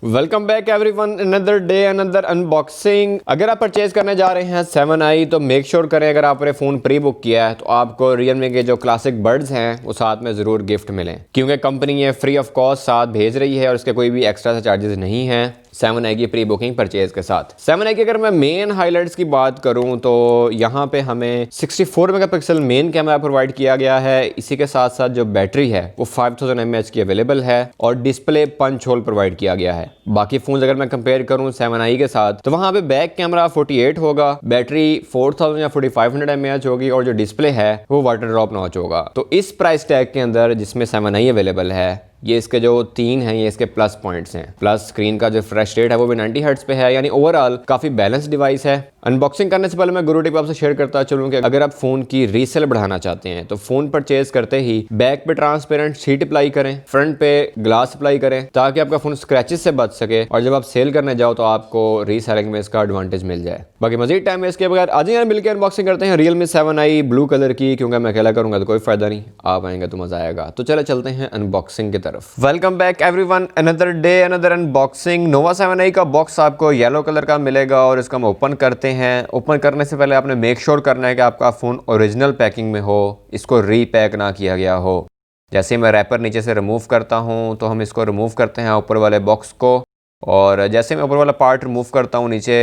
Welcome back everyone, another day another unboxing. अगर आप purchase करने जा रहे हैं 7i तो मेक श्योर करें अगर आपने फ़ोन प्री बुक किया है तो आपको Realme के जो क्लासिक बड्स हैं वो साथ में ज़रूर गिफ्ट मिलें, क्योंकि कंपनी ये फ्री ऑफ कॉस्ट साथ भेज रही है और इसके कोई भी एक्स्ट्रा से चार्जेस नहीं हैं 7i की प्री बुकिंग परचेज के साथ। 7i की अगर मैं मेन हाइलाइट्स की बात करूं तो यहाँ पे हमें 64 मेगापिक्सल मेन कैमरा प्रोवाइड किया गया है। इसी के साथ साथ जो बैटरी है वो 5000 mAh की अवेलेबल है और डिस्प्ले पंच होल प्रोवाइड किया गया है। बाकी फोन अगर मैं कंपेयर करूं 7i के साथ तो वहां पे बैक कैमरा 48 होगा, बैटरी 4000 या 4500 mAh होगी और जो डिस्प्ले है वो वाटर ड्रॉप नॉच होगा। तो इस प्राइस टैग के अंदर जिसमें 7i अवेलेबल है, ये इसके जो 3 हैं ये इसके प्लस पॉइंट्स हैं। प्लस स्क्रीन का जो फ्रेश रेट है वो भी 90 हर्ट्ज पे है, यानी ओवरऑल काफी बैलेंस डिवाइस है। अनबॉक्सिंग करने से पहले मैं गुरु टिप आपसे शेयर करता चलूं कि अगर आप फोन की रीसेल बढ़ाना चाहते हैं तो फोन परचेज करते ही बैक पे ट्रांसपेरेंट शीट अप्लाई करें, फ्रंट पे ग्लास अप्लाई करें ताकि आपका फोन स्क्रैचेस से बच सके और जब आप सेल करने जाओ तो आपको रीसेलिंग में इसका एडवांटेज मिल जाए। बाकी मजीद टाइम वेस्ट किए बगैर आज ही मिलकर अनबॉक्सिंग करते हैं Realme 7i ब्लू कलर की, क्योंकि मैं अकेला करूंगा तो कोई फायदा नहीं, आप आएंगे तो मजा आएगा। तो चले चलते हैं अनबॉक्सिंग की तरफ। Welcome back everyone, another day another unboxing. Nova 7i का बॉक्स आपको येलो कलर का मिलेगा और इसका हम ओपन करते हैं। ओपन करने से पहले आपने मेक श्योर करना है कि आपका फ़ोन ओरिजिनल पैकिंग में हो, इसको रीपैक ना किया गया हो। जैसे मैं रैपर नीचे से रिमूव करता हूँ तो हम इसको रिमूव करते हैं ऊपर वाले बॉक्स को, और जैसे मैं ऊपर वाला पार्ट रिमूव करता हूँ नीचे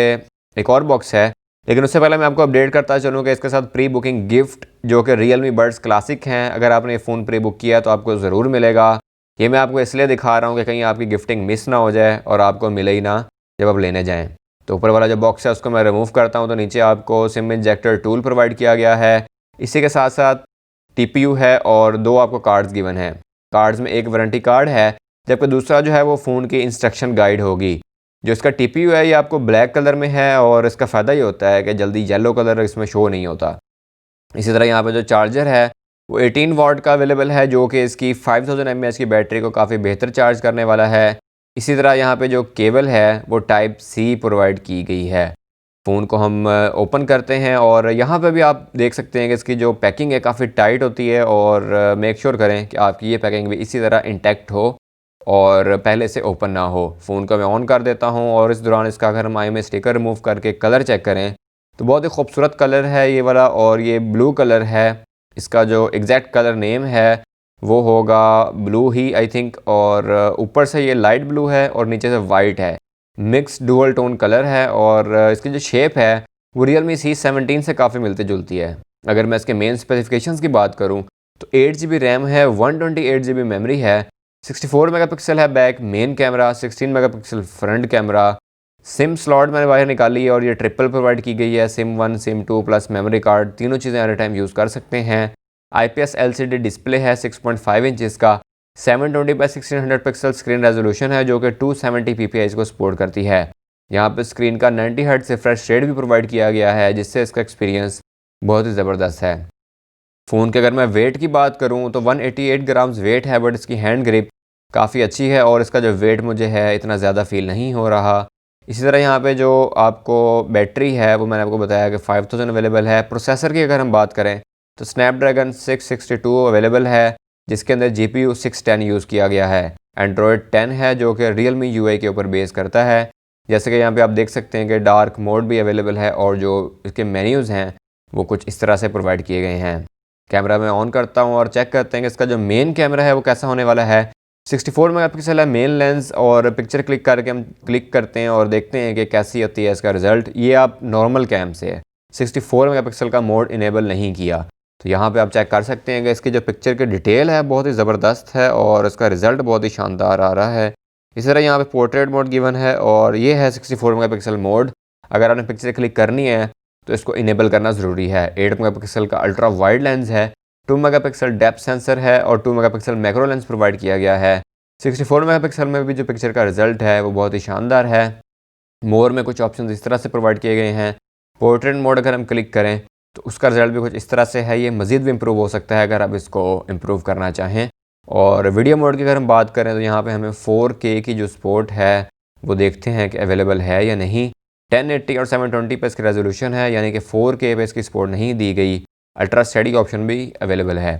एक और बॉक्स है। लेकिन उससे पहले मैं आपको अपडेट करता चलूँ कि इसके साथ प्री बुकिंग गिफ्ट जो कि Realme बड्स क्लासिक हैं, अगर आपने ये फ़ोन प्री बुक किया तो आपको ज़रूर मिलेगा। ये मैं आपको इसलिए दिखा रहा हूँ कि कहीं आपकी गिफ्टिंग मिस ना हो जाए और आपको मिले ही ना जब आप लेने जाएँ। तो ऊपर वाला जो बॉक्स है उसको मैं रिमूव करता हूँ तो नीचे आपको सिम इंजेक्टर टूल प्रोवाइड किया गया है। इसी के साथ साथ TPU है और 2 आपको कार्ड्स गिवन है। कार्ड्स में एक वारंटी कार्ड है जबकि दूसरा जो है वो फ़ोन की इंस्ट्रक्शन गाइड होगी। जो इसका TPU है ये आपको ब्लैक कलर में है और इसका फ़ायदा ये होता है कि जल्दी येलो कलर इसमें शो नहीं होता। इसी तरह यहाँ पे जो चार्जर है वो 18 वाट का अवेलेबल है जो कि इसकी 5000 mAh की बैटरी को काफ़ी बेहतर चार्ज करने वाला है। इसी तरह यहाँ पे जो केबल है वो टाइप C प्रोवाइड की गई है। फ़ोन को हम ओपन करते हैं और यहाँ पे भी आप देख सकते हैं कि इसकी जो पैकिंग है काफ़ी टाइट होती है, और मेक श्योर करें कि आपकी ये पैकिंग भी इसी तरह इंटैक्ट हो और पहले से ओपन ना हो। फ़ोन को मैं ऑन कर देता हूँ और इस दौरान इसका अगर हम में स्टिकर रिमूव करके कलर चेक करें तो बहुत ही खूबसूरत कलर है ये वाला, और ये ब्लू कलर है। इसका जो एग्जैक्ट कलर नेम है वो होगा ब्लू ही आई थिंक, और ऊपर से ये लाइट ब्लू है और नीचे से वाइट है। मिक्स डुअल टोन कलर है और इसकी जो शेप है वो Realme C17 से काफ़ी मिलती जुलती है। अगर मैं इसके मेन स्पेसिफिकेशंस की बात करूं तो 8GB रैम है, 128GB मेमोरी है, 64 मेगापिक्सल है back main camera, 16 megapixel front camera. SIM slot मैंने बाहर निकाली है और ये ट्रिपल प्रोवाइड की गई है, SIM 1 SIM 2 plus memory card, तीनों चीज़ें एट ए टाइम यूज़ कर सकते हैं। IPS LCD डिस्प्ले है 6.5 इंचज़ का, 720x1600 पिक्सल स्क्रीन रेजोल्यूशन है जो कि 270 ppi को सपोर्ट करती है। यहाँ पे स्क्रीन का 90 हर्ट्ज से फ्रेश रेट भी प्रोवाइड किया गया है जिससे इसका एक्सपीरियंस बहुत ही ज़बरदस्त है। फ़ोन के अगर मैं वेट की बात करूँ तो 188 ग्राम्स वेट है, बट इसकी हैंड ग्रिप काफ़ी अच्छी है और इसका जो वेट मुझे है इतना ज़्यादा फील नहीं हो रहा। इसी तरह यहाँ पे जो आपको बैटरी है वो मैंने आपको बताया कि 5000 अवेलेबल है। प्रोसेसर की अगर हम बात करें तो स्नैपड्रैगन 662 अवेलेबल है जिसके अंदर GPU 610 यूज़ किया गया है। एंड्रॉयड 10 है जो कि Realme UI के ऊपर बेस करता है। जैसे कि यहाँ पे आप देख सकते हैं कि डार्क मोड भी अवेलेबल है और जो इसके मेन्यूज़ हैं वो कुछ इस तरह से प्रोवाइड किए गए हैं। कैमरा में ऑन करता हूँ और चेक करते हैं कि इसका जो मेन कैमरा है वो कैसा होने वाला है। 64 मेगापिक्सल है मेन लेंस, और पिक्चर क्लिक करके हम क्लिक करते हैं और देखते हैं कि कैसी होती है इसका रिज़ल्ट। ये आप नॉर्मल कैम से है, 64 मेगापिक्सल का मोड इनेबल नहीं किया। तो यहाँ पे आप चेक कर सकते हैं कि इसकी जो पिक्चर की डिटेल है बहुत ही ज़बरदस्त है और इसका रिज़ल्ट बहुत ही शानदार आ रहा है। इसी तरह यहाँ पे पोर्ट्रेट मोड गिवन है और ये है 64 मेगापिक्सल मोड। अगर आपने पिक्चर क्लिक करनी है तो इसको इनेबल करना ज़रूरी है। 8 मेगापिक्सल का अल्ट्रा वाइड लेंस है, 2 मेगापिक्सल डेप्थ सेंसर है और 2 मेगापिक्सल मैक्रो लेंस प्रोवाइड किया गया है। 64 मेगापिक्सल में भी जो पिक्चर का रिज़ल्ट है वो बहुत ही शानदार है। मोर में कुछ ऑप्शन इस तरह से प्रोवाइड किए गए हैं। पोर्ट्रेट मोड अगर हम क्लिक करें तो उसका रिज़ल्ट भी कुछ इस तरह से है। ये मज़ीद भी इम्प्रूव हो सकता है अगर आप इसको इम्प्रूव करना चाहें। और वीडियो मोड की अगर हम बात करें तो यहाँ पे हमें 4K की जो सपोर्ट है वो देखते हैं कि अवेलेबल है या नहीं। 1080 और 720 पे इसकी रेजोल्यूशन है, यानी कि 4K पे इसकी सपोर्ट नहीं दी गई। अल्ट्रा स्टडी का ऑप्शन भी अवेलेबल है।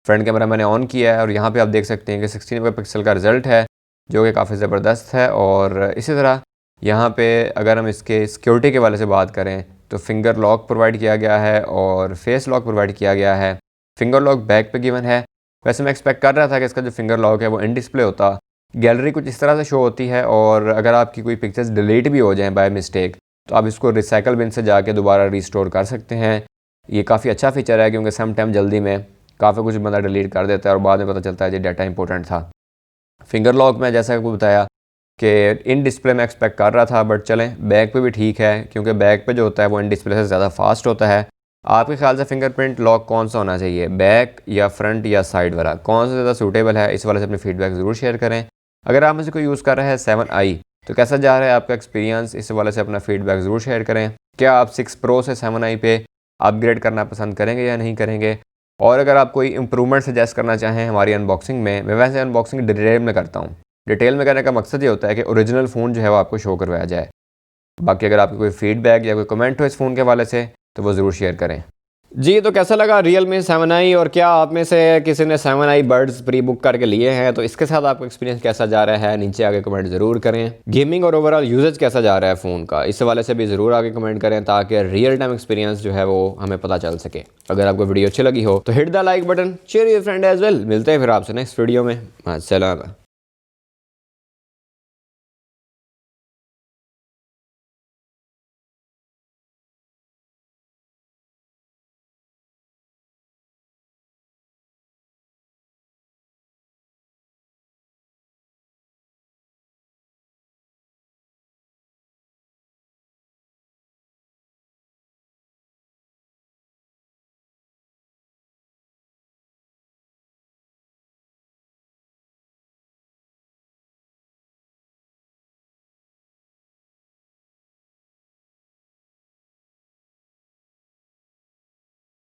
फ्रंट कैमरा मैंने ऑन किया है और यहाँ पे आप देख सकते हैं कि 16 मेगापिक्सल का रिजल्ट है। जो कि काफ़ी ज़बरदस्त है। और इसी तरह यहाँ पे अगर हम इसके सिक्योरिटी के वाले से बात करें तो फिंगर लॉक प्रोवाइड किया गया है और फेस लॉक प्रोवाइड किया गया है। फिंगर लॉक बैक पे गिवन है। वैसे मैं एक्सपेक्ट कर रहा था कि इसका जो फिंगर लॉक है वो इन डिस्प्ले होता। गैलरी कुछ इस तरह से शो होती है और अगर आपकी कोई पिक्चर्स डिलीट भी हो जाएं बाय मिस्टेक तो आप इसको रिसाइकल बिन से जाके दोबारा रिस्टोर कर सकते हैं। ये काफ़ी अच्छा फीचर है क्योंकि सम टाइम जल्दी में काफ़ी कुछ बंदा डिलीट कर देता है और बाद में पता चलता है जी डाटा इंपॉर्टेंट था। फिंगर लॉक में जैसा आपको बताया कि इन डिस्प्ले में एक्सपेक्ट कर रहा था, बट चलें बैक पे भी ठीक है क्योंकि बैक पे जो होता है वो इन डिस्प्ले से ज़्यादा फास्ट होता है। आपके ख्याल से फिंगरप्रिंट लॉक कौन सा होना चाहिए, बैक या फ्रंट या साइड वाला, कौन सा ज़्यादा सूटेबल है? इस वाले से अपनी फीडबैक ज़रूर शेयर करें। अगर आप में से कोई यूज़ कर रहा है 7i तो कैसा जा रहा है आपका एक्सपीरियंस, इस वाले से अपना फीडबैक ज़रूर शेयर करें। क्या आप 6 Pro से 7i पे अपग्रेड करना पसंद करेंगे या नहीं करेंगे? और अगर आप कोई इंप्रूवमेंट सजेस्ट करना चाहें हमारी अनबॉक्सिंग में, मैं वैसे अनबॉक्सिंग डिटेल में करता हूँ। डिटेल में करने का मकसद ये होता है कि ओरिजिनल फ़ोन जो है वो आपको शो करवाया जाए। बाकी अगर आपकी कोई फीडबैक या कोई कमेंट हो इस फ़ोन के हवाले से तो वो ज़रूर शेयर करें। जी, तो कैसा लगा Realme 7i और क्या आप में से किसी ने 7i बर्ड्स प्री बुक करके लिए हैं? तो इसके साथ आपका एक्सपीरियंस कैसा जा रहा है? नीचे आके कमेंट ज़रूर करें। गेमिंग और ओवरऑल यूजेज कैसा जा रहा है फ़ोन का, इस हवाले से भी ज़रूर आके कमेंट करें ताकि रियल टाइम एक्सपीरियंस जो है वो हमें पता चल सके। अगर आपको वीडियो अच्छी लगी हो तो hit the like button, share your friend as well. मिलते हैं फिर आपसे नेक्स्ट वीडियो में। अस्सलाम।